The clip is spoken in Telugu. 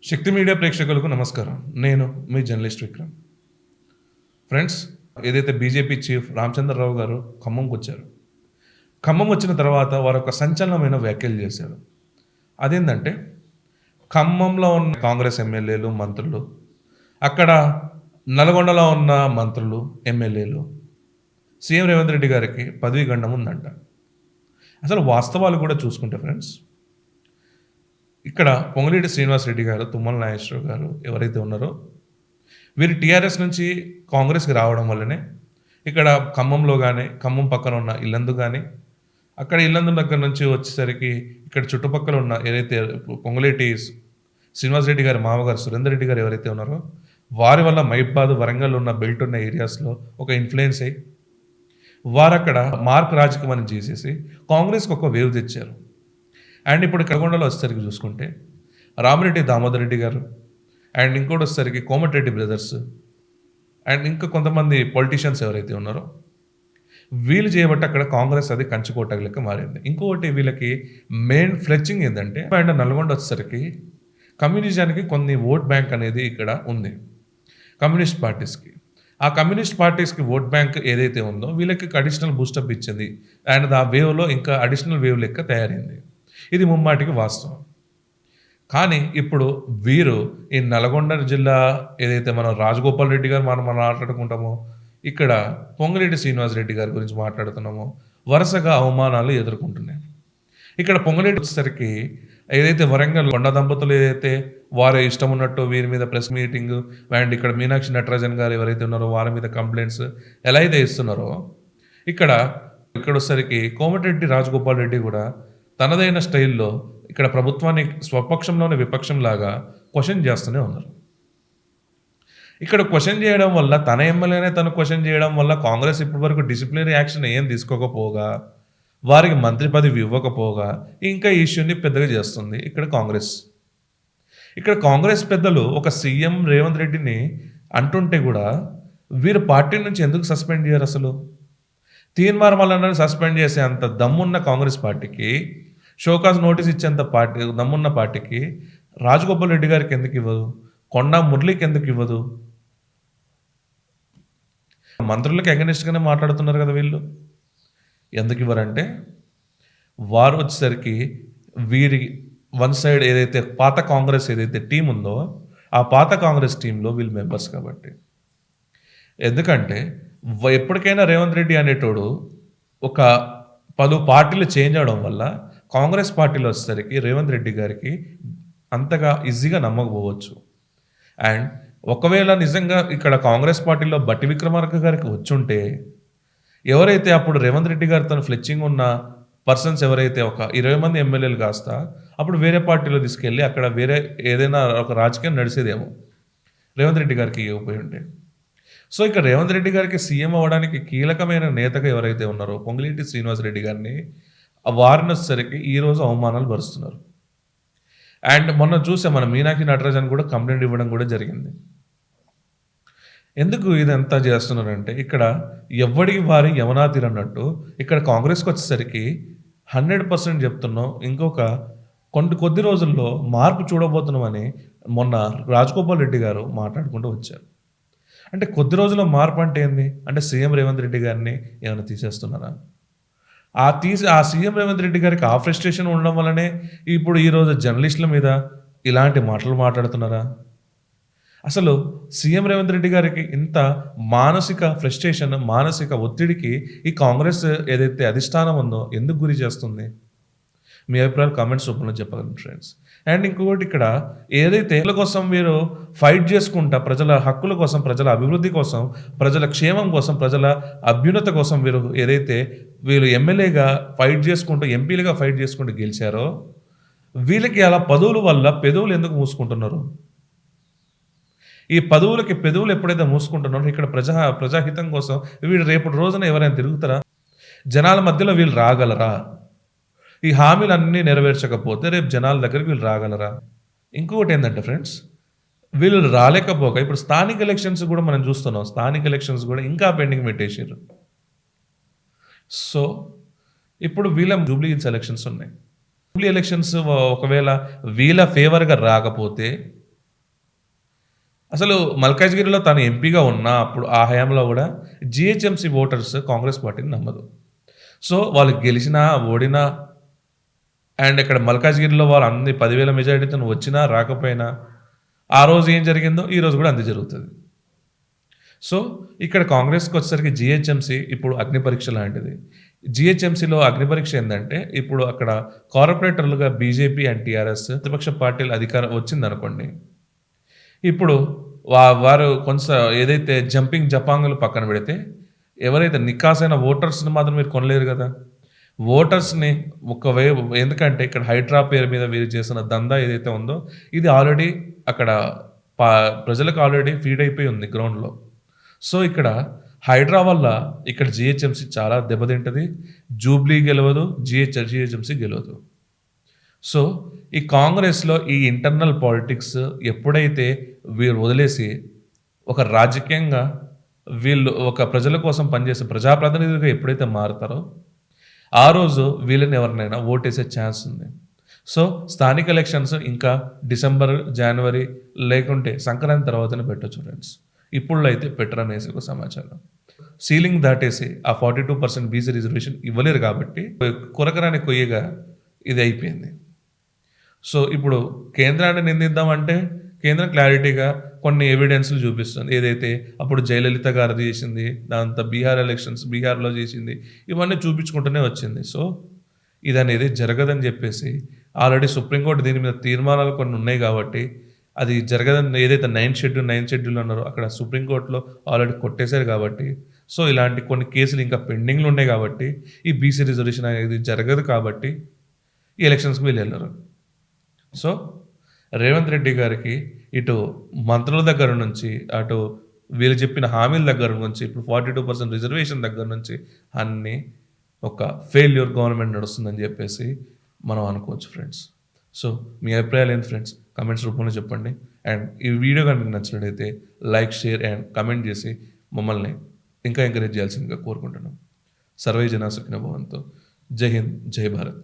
శక్తి మీడియా ప్రేక్షకులకు నమస్కారం. నేను మీ జర్నలిస్ట్ విక్రమ్. ఫ్రెండ్స్, ఏదైతే బీజేపీ చీఫ్ రామచంద్రరావు గారు ఖమ్మంకొచ్చారు. ఖమ్మం వచ్చిన తర్వాత వారు ఒక సంచలనమైన వ్యాఖ్యలు చేశారు. అదేంటంటే, ఖమ్మంలో ఉన్న కాంగ్రెస్ ఎమ్మెల్యేలు, మంత్రులు, అక్కడ నల్గొండలో ఉన్న మంత్రులు, ఎమ్మెల్యేలు, సీఎం రేవంత్ రెడ్డి గారికి పదవీ గండం ఉందంట. అసలు వాస్తవాలు కూడా చూసుకుంటే ఫ్రెండ్స్, ఇక్కడ పొంగులేటి శ్రీనివాసరెడ్డి గారు, తుమ్మల నాగేశ్వరరావు గారు ఎవరైతే ఉన్నారో వీరు టీఆర్ఎస్ నుంచి కాంగ్రెస్కి రావడం వల్లనే ఇక్కడ ఖమ్మంలో కానీ, ఖమ్మం పక్కన ఉన్న ఇల్లందు కానీ, అక్కడ ఇల్లందు దగ్గర నుంచి వచ్చేసరికి ఇక్కడ చుట్టుపక్కల ఉన్న ఏదైతే పొంగులేటి శ్రీనివాసరెడ్డి గారి మామగారు సురేందర్ రెడ్డి గారు ఎవరైతే ఉన్నారో వారి వల్ల మైబాద్, వరంగల్ ఉన్న బెల్ట్ ఉన్న ఏరియాస్లో ఒక ఇన్ఫ్లుయెన్స్ అయ్యి వారు అక్కడ మార్క్ రాజకీయం చేసేసి కాంగ్రెస్కి ఒక వేవ్ తెచ్చారు. అండ్ ఇప్పుడు కడగొండలో వచ్చేసరికి చూసుకుంటే రామిరెడ్డి దామోదర్ రెడ్డి గారు అండ్ ఇంకోటి వచ్చేసరికి కోమటిరెడ్డి బ్రదర్స్ అండ్ ఇంకా కొంతమంది పొలిటీషియన్స్ ఎవరైతే ఉన్నారో వీళ్ళు చేయబట్టి అక్కడ కాంగ్రెస్ అది కంచుకోట లెక్క మారింది. ఇంకొకటి వీళ్ళకి మెయిన్ ఫ్లెచ్చింగ్ ఏంటంటే అండ్ నల్గొండ వచ్చేసరికి కమ్యూనిజానికి కొన్ని ఓట్ బ్యాంక్ అనేది ఇక్కడ ఉంది కమ్యూనిస్ట్ పార్టీస్కి. ఆ కమ్యూనిస్ట్ పార్టీస్కి ఓట్ బ్యాంక్ ఏదైతే ఉందో వీళ్ళకి అడిషనల్ బూస్టప్ ఇచ్చింది అండ్ ఆ వేవ్లో ఇంకా అడిషనల్ వేవ్ లెక్క తయారైంది. ఇది ముమ్మాటికి వాస్తవం. కానీ ఇప్పుడు వీరు ఈ నల్గొండ జిల్లా ఏదైతే మనం రాజగోపాల్ రెడ్డి గారు మనం మాట్లాడుకుంటామో, ఇక్కడ పొంగులేటి శ్రీనివాసరెడ్డి గారి గురించి మాట్లాడుతున్నామో వరుసగా అవమానాలు ఎదుర్కొంటున్నాయి. ఇక్కడ పొంగులేటి వచ్చేసరికి ఏదైతే వరంగల్ కొండ దంపతులు ఏదైతే వారి ఇష్టం ఉన్నట్టు వీరి మీద ప్రెస్ మీటింగ్ అండ్ ఇక్కడ మీనాక్షి నటరాజన్ గారు ఎవరైతే ఉన్నారో వారి మీద కంప్లైంట్స్ ఎలా అయితే ఇస్తున్నారో ఇక్కడ వచ్చేసరికి కోమటిరెడ్డి రాజగోపాల్ రెడ్డి కూడా తనదైన స్టైల్లో ఇక్కడ ప్రభుత్వాన్ని స్వపక్షంలోని విపక్షంలాగా క్వశ్చన్ చేస్తూనే ఉన్నారు. ఇక్కడ క్వశ్చన్ చేయడం వల్ల తన ఎమ్మెల్యేనే తను క్వశ్చన్ చేయడం వల్ల కాంగ్రెస్ ఇప్పటివరకు డిసిప్లినరీ యాక్షన్ ఏం తీసుకోకపోగా, వారికి మంత్రి పదవి ఇవ్వకపోగా ఇంకా ఈ ఇష్యూని పెద్దగా చేస్తుంది ఇక్కడ కాంగ్రెస్. ఇక్కడ కాంగ్రెస్ పెద్దలు ఒక సీఎం రేవంత్ రెడ్డిని అంటుంటే కూడా వీరు పార్టీ నుంచి ఎందుకు సస్పెండ్ చేయరు? అసలు తీన్మార్ మల్లన్నని సస్పెండ్ చేసే అంత దమ్మున్న కాంగ్రెస్ పార్టీకి, షోకాజ్ నోటీస్ ఇచ్చేంత దమ్మున్న పార్టీకి రాజగోపాల్ రెడ్డి గారికి ఎందుకు ఇవ్వదు? కొండా మురళికి ఎందుకు ఇవ్వదు? మంత్రులకు అగెనిస్ట్గానే మాట్లాడుతున్నారు కదా వీళ్ళు. ఎందుకు ఇవ్వరంటే వారు వచ్చేసరికి వీరి వన్ సైడ్ ఏదైతే పాత కాంగ్రెస్ ఏదైతే టీం ఉందో ఆ పాత కాంగ్రెస్ టీంలో వీళ్ళు మెంబర్స్ కాబట్టి. ఎందుకంటే ఎప్పటికైనా రేవంత్ రెడ్డి అనేటోడు ఒక పలు పార్టీలు చేంజ్ అవడం వల్ల కాంగ్రెస్ పార్టీలో వచ్చేసరికి రేవంత్ రెడ్డి గారికి అంతగా ఈజీగా నమ్మకపోవచ్చు. అండ్ ఒకవేళ నిజంగా ఇక్కడ కాంగ్రెస్ పార్టీలో బట్టి విక్రమార్క గారికి వచ్చుంటే ఎవరైతే అప్పుడు రేవంత్ రెడ్డి గారు తను ఫ్లెచ్చింగ్ ఉన్న పర్సన్స్ ఎవరైతే ఒక 20 మంది ఎమ్మెల్యేలు కాస్తా అప్పుడు వేరే పార్టీలో తీసుకెళ్ళి అక్కడ వేరే ఏదైనా ఒక రాజకీయం నడిచేదేమో రేవంత్ రెడ్డి గారికి ఇవ్వకపోయి ఉంటే. సో ఇక రేవంత్ రెడ్డి గారికి సీఎం అవ్వడానికి కీలకమైన నేతగా ఎవరైతే ఉన్నారో పొంగులేటి శ్రీనివాసరెడ్డి గారిని వారిని వచ్చేసరికి ఈరోజు అవమానాలు పరుస్తున్నారు. అండ్ మొన్న చూసే మన మీనాక్షి నటరాజన్ కూడా కంప్లైంట్ ఇవ్వడం కూడా జరిగింది. ఎందుకు ఇదంతా చేస్తున్నారంటే ఇక్కడ ఎవడికి వారి యమనాథిర్ అన్నట్టు ఇక్కడ కాంగ్రెస్కి వచ్చేసరికి 100% చెప్తున్నాం, ఇంకొక కొద్ది రోజుల్లో మార్పు చూడబోతున్నామని మొన్న రాజగోపాల్ రెడ్డి గారు మాట్లాడుకుంటూ వచ్చారు. అంటే కొద్ది రోజుల్లో మార్పు అంటే ఏంది? అంటే సీఎం రేవంత్ రెడ్డి గారిని ఏమైనా తీసేస్తున్నారా? ఆ సీఎం రేవంత్ రెడ్డి గారికి ఆ ఫ్రస్ట్రేషన్ ఉండడం వల్లనే ఇప్పుడు ఈరోజు జర్నలిస్టుల మీద ఇలాంటి మాటలు మాట్లాడుతున్నారా? అసలు సీఎం రేవంత్ రెడ్డి గారికి ఇంత మానసిక ఫ్రస్ట్రేషన్, మానసిక ఒత్తిడికి ఈ కాంగ్రెస్ ఏదైతే అధిష్టానం ఉందో ఎందుకు గురి చేస్తుంది? మీ అభిప్రాయాలు కామెంట్స్ రూపంలో చెప్పగలను ఫ్రెండ్స్. అండ్ ఇంకొకటి ఇక్కడ ఏదైతే ప్రజల కోసం మీరు ఫైట్ చేసుకుంటా, ప్రజల హక్కుల కోసం, ప్రజల అభివృద్ధి కోసం, ప్రజల క్షేమం కోసం, ప్రజల అభ్యున్నత కోసం వీళ్ళు ఎమ్మెల్యేగా ఫైట్ చేసుకుంటూ, ఎంపీలుగా ఫైట్ చేసుకుంటూ గెలిచారో వీళ్ళకి అలా పదవుల వల్ల పెదవులు ఎందుకు మూసుకుంటున్నారు? ఈ పెదవులు ఎప్పుడైతే మూసుకుంటున్నారో ఇక్కడ ప్రజాహితం కోసం వీళ్ళు రేపటి రోజున ఎవరైనా తిరుగుతారా? జనాల మధ్యలో వీళ్ళు రాగలరా? ఈ హామీలన్నీ నెరవేర్చకపోతే రేపు జనాల దగ్గరికి వీళ్ళు రాగలరా? ఇంకొకటి ఏంటంటే ఫ్రెండ్స్, వీళ్ళు రాలేకపోగా ఇప్పుడు స్థానిక ఎలక్షన్స్ కూడా మనం చూస్తున్నాం. స్థానిక ఎలక్షన్స్ కూడా ఇంకా పెండింగ్ పెట్టేసారు. సో ఇప్పుడు వీళ్ళ జూబ్లీ ఎలక్షన్స్ ఉన్నాయి. జూబ్లీ ఎలక్షన్స్ ఒకవేళ వీళ్ళ ఫేవర్గా రాకపోతే అసలు మల్కాజ్గిరిలో తను ఎంపీగా ఉన్నా అప్పుడు ఆ హయాంలో గూడా జీహెచ్ఎంసీ ఓటర్స్ కాంగ్రెస్ పార్టీని నమ్మదు. సో, వాళ్ళు గెలిచినా, ఓడినా అండ్ ఇక్కడ మల్కాజ్గిరిలో వాళ్ళు అన్ని 10,000 మెజారిటీతోని వచ్చినా, రాకపోయినా ఆ రోజు ఏం జరిగిందో ఈ రోజు గూడా అంతే జరుగుతది. సో, ఇక్కడ కాంగ్రెస్‌కొచ్చేసరికి జీహెచ్ఎంసీ ఇప్పుడు అగ్ని పరీక్ష లాంటిది. జీహెచ్ఎంసీలో అగ్ని పరీక్ష ఏందంటే, ఇప్పుడు అక్కడ కార్పొరేటర్లుగా బీజేపీ అండ్ టీఆర్ఎస్ ప్రతిపక్ష పార్టీల అధికారం వచ్చిందనుకోండి. ఇప్పుడు వారు ఏదైతే జంపింగ్ జపాంగులు పక్కన పెడితే, ఎవరైతే నిక్కాసైన ఓటర్స్‌ని మాత్రం మీరు కొనలేరు గదా! ఓటర్స్‌ని ఎందుకంటే ఇక్కడ హైడ్రా పేరు మీద వీరు చేసిన దందా ఏదైతే ఉందో, ఇది ఆల్రెడీ అక్కడ పా ప్రజలకు ఆల్రెడీ ఫీడ్ అయిపోయి ఉంది గ్రౌండ్‌లో. సో, ఇక్కడ హైడ్రా వల్ల ఇక్కడ జీహెచ్ఎంసీ చాలా దెబ్బతింటది. జూబ్లీ గెలవదు. జీహెచ్ఎంసీ గెలవదు. సో, ఈ కాంగ్రెస్‌లో ఈ ఇంటర్నల్ పాలిటిక్స్ ఎప్పుడైతే వీరు వదిలేసి, ఒక రాజకీయంగా వీళ్ళు ఒక ప్రజల కోసం పనిచేసే ప్రజాప్రతినిధులుగా ఎప్పుడైతే మారతారో, ఆ రోజు వీళ్ళని ఎవరినైనా ఓటేసే ఛాన్స్ ఉంది. సో, స్థానిక ఎలక్షన్స్ ఇంకా డిసెంబర్, జనవరి లేకుంటే సంక్రాంతి తర్వాతనే పెట్టొచ్చు ఫ్రెండ్స్. ఇప్పుడులో అయితే పెట్టరనేసి ఒక సమాచారం. సీలింగ్ దాటేసి ఆ 42% బీసీ రిజర్వేషన్ ఇవ్వలేరు కాబట్టి, కొరకరాని కొయ్యగా ఇది అయిపోయింది. సో, ఇప్పుడు కేంద్రాన్ని నిందిద్దామంటే, కేంద్రం క్లారిటీగా కొన్ని ఎవిడెన్స్‌లు చూపిస్తుంది. ఏదైతే అప్పుడు జయలలిత గారిది చేసింది, దాంతో బీహార్‌లో చేసింది, ఇవన్నీ చూపించుకుంటూనే వచ్చింది. సో, ఇదనేది జరగదని చెప్పేసి ఆల్రెడీ సుప్రీంకోర్టు దీని మీద తీర్మానాలు కొన్ని ఉన్నాయి కాబట్టి, అది జరగదని ఏదైతే నైన్త్ షెడ్యూల్ అన్నారో అక్కడ సుప్రీంకోర్టులో ఆల్రెడీ కొట్టేశారు కాబట్టి, సో, ఇలాంటి కొన్ని కేసులు ఇంకా పెండింగ్‌లో ఉన్నాయి కాబట్టి, ఈ బీసీ రిజర్వేషన్ అనేది జరగదు కాబట్టి, ఈ ఎలక్షన్స్‌కి వీళ్ళెళ్లరు. సో, రేవంత్ రెడ్డి గారికి ఇటు మంత్రుల దగ్గర నుంచి, అటు వీళ్ళు చెప్పిన హామీల దగ్గర నుంచి, ఇప్పుడు 42% రిజర్వేషన్ దగ్గర నుంచి అన్నీ ఒక ఫెయిల్యూర్ గవర్నమెంట్ నడుస్తుందని చెప్పేసి మనం అనుకోవచ్చు ఫ్రెండ్స్. సో, మీ అభిప్రాయాలు ఏంటి ఫ్రెండ్స్? కామెంట్స్ రూపంలో చెప్పండి. అండ్ ఈ వీడియో గాని మీకు నచ్చినట్లయితే లైక్, షేర్ అండ్ కామెంట్ చేసి మమ్మల్ని ఇంకా ఎంకరేజ్ చేయాల్సిందిగా కోరుకుంటున్నాం. సర్వే జనా సుఖినో భవంతు. జై హింద్, జై భారత్.